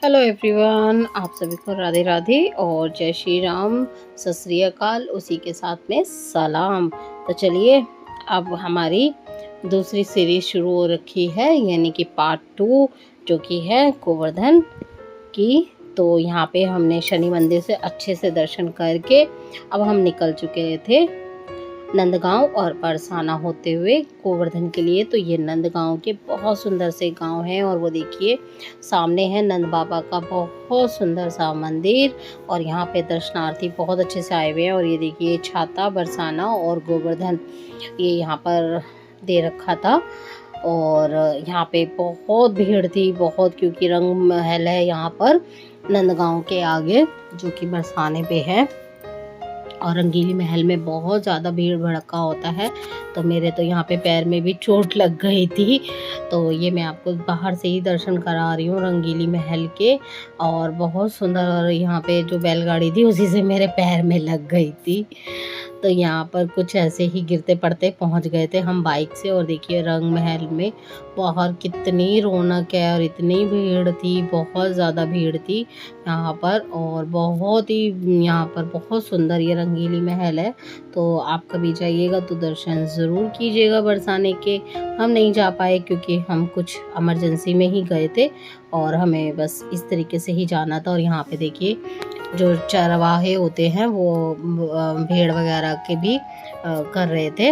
Hello everyone, आप सभी को राधे राधे और जय श्री राम, सत श्री अकाल, उसी के साथ में सलाम। तो चलिए, अब हमारी दूसरी सीरीज शुरू हो रखी है, यानी कि पार्ट 2, जो कि है गोवर्धन की। तो यहाँ पे हमने शनि मंदिर से अच्छे से दर्शन करके अब हम निकल चुके थे नंदगांव और बरसाना होते हुए गोवर्धन के लिए। तो ये नंदगांव के बहुत सुंदर से गांव हैं और वो देखिए सामने है नंद बाबा का बहुत सुंदर सा मंदिर, और यहाँ पे दर्शनार्थी बहुत अच्छे से आए हुए हैं। और ये देखिए छाता, बरसाना और गोवर्धन ये यहाँ पर दे रखा था। और यहाँ पे बहुत भीड़ थी, बहुत, क्योंकि रंग महल है यहाँ पर नंदगांव के आगे, जो कि बरसाने पे है। और रंगीली महल में बहुत ज़्यादा भीड़ भड़का होता है, तो मेरे तो यहाँ पे पैर में भी चोट लग गई थी। तो ये मैं आपको बाहर से ही दर्शन करा रही हूँ रंगीली महल के। और बहुत सुंदर, और यहाँ पे जो बैलगाड़ी थी उसी से मेरे पैर में लग गई थी। तो यहाँ पर कुछ ऐसे ही गिरते पड़ते पहुँच गए थे हम बाइक से। और देखिए रंग महल में बाहर कितनी रौनक है और इतनी भीड़ थी, बहुत ज़्यादा भीड़ थी यहाँ पर। और बहुत ही यहाँ पर बहुत सुंदर ये रंगीली महल है। तो आप कभी जाइएगा तो दर्शन ज़रूर कीजिएगा बरसाने के। हम नहीं जा पाए क्योंकि हम कुछ इमरजेंसी में ही गए थे और हमें बस इस तरीके से ही जाना था। और यहाँ पे देखिए जो चरवाहे होते हैं वो भेड़ वगैरह के भी कर रहे थे,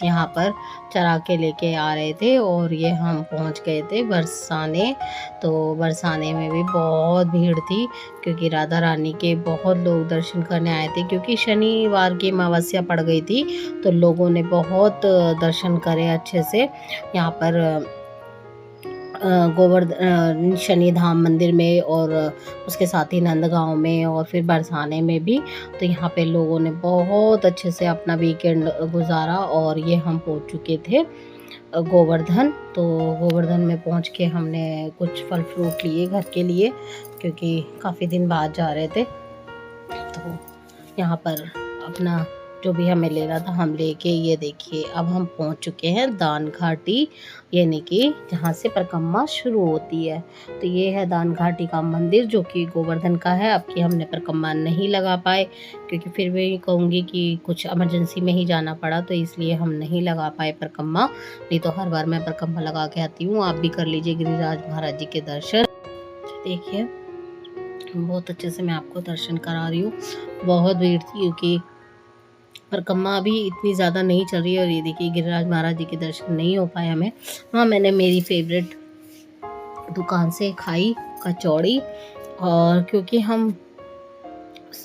यहाँ पर चरा के लेके आ रहे थे। और ये हम पहुँच गए थे बरसाने। तो बरसाने में भी बहुत भीड़ थी क्योंकि राधा रानी के बहुत लोग दर्शन करने आए थे, क्योंकि शनिवार की अमावस्या पड़ गई थी। तो लोगों ने बहुत दर्शन करे अच्छे से यहाँ पर गोवर्धन शनि धाम मंदिर में, और उसके साथ ही नंदगांव में, और फिर बरसाने में भी। तो यहाँ पे लोगों ने बहुत अच्छे से अपना वीकेंड गुजारा। और ये हम पहुँच चुके थे गोवर्धन। तो गोवर्धन में पहुँच के हमने कुछ फल फ्रूट लिए घर के लिए, क्योंकि काफ़ी दिन बाद जा रहे थे। तो यहाँ पर अपना जो भी हमें लेना था हम लेके, ये देखिए अब हम पहुँच चुके हैं दान घाटी, यानी कि जहाँ से परिक्रमा शुरू होती है। तो ये है दान घाटी का मंदिर, जो कि गोवर्धन का है। अब की हमने परिक्रमा नहीं लगा पाए, क्योंकि फिर भी कहूँगी कि कुछ इमरजेंसी में ही जाना पड़ा, तो इसलिए हम नहीं लगा पाए परिक्रमा। नहीं तो हर बार मैं परिक्रमा लगा के आती हूँ। आप भी कर लीजिए गिरिराज महाराज जी के दर्शन। देखिए बहुत अच्छे से मैं आपको दर्शन करा रही हूँ। बहुत भीड़ थी क्योंकि परिक्रमा अभी इतनी ज़्यादा नहीं चल रही है। और ये देखिए गिरिराज महाराज जी के दर्शन नहीं हो पाए हमें। हाँ, मैंने मेरी फेवरेट दुकान से खाई कचौड़ी, और क्योंकि हम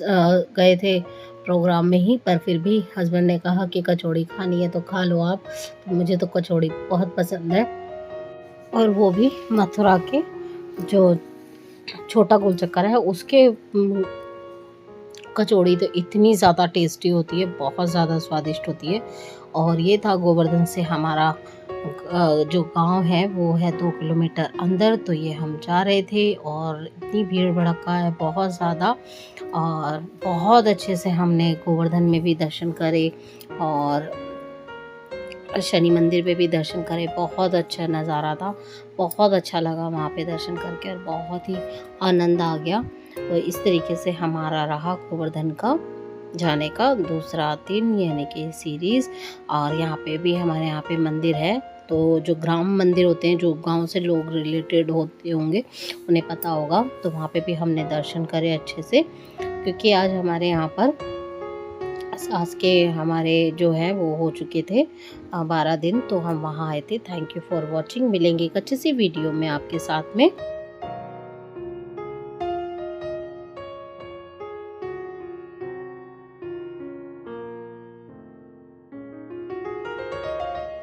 गए थे प्रोग्राम में ही, पर फिर भी हस्बैंड ने कहा कि कचौड़ी खानी है तो खा लो आप। तो मुझे तो कचौड़ी बहुत पसंद है, और वो भी मथुरा के जो छोटा गोल चक्कर है उसके कचौड़ी तो इतनी ज़्यादा टेस्टी होती है, बहुत ज़्यादा स्वादिष्ट होती है। और ये था गोवर्धन से हमारा जो गांव है वो है 2 किलोमीटर अंदर। तो ये हम जा रहे थे और इतनी भीड़ भड़का है बहुत ज़्यादा, और बहुत अच्छे से हमने गोवर्धन में भी दर्शन करे और शनि मंदिर पे भी दर्शन करे। बहुत अच्छा नज़ारा था, बहुत अच्छा लगा वहाँ पे दर्शन करके, और बहुत ही आनंद आ गया। तो इस तरीके से हमारा रहा गोवर्धन का जाने का दूसरा दिन, यानी कि सीरीज़। और यहाँ पे भी हमारे यहाँ पे मंदिर है, तो जो ग्राम मंदिर होते हैं, जो गांव से लोग रिलेटेड होते होंगे उन्हें पता होगा। तो वहाँ पे भी हमने दर्शन करे अच्छे से, क्योंकि आज हमारे यहाँ पर सास के हमारे जो है वो हो चुके थे 12 दिन, तो हम वहाँ आए थे। Thank you for watching. मिलेंगे एक अच्छी सी वीडियो में आपके साथ में।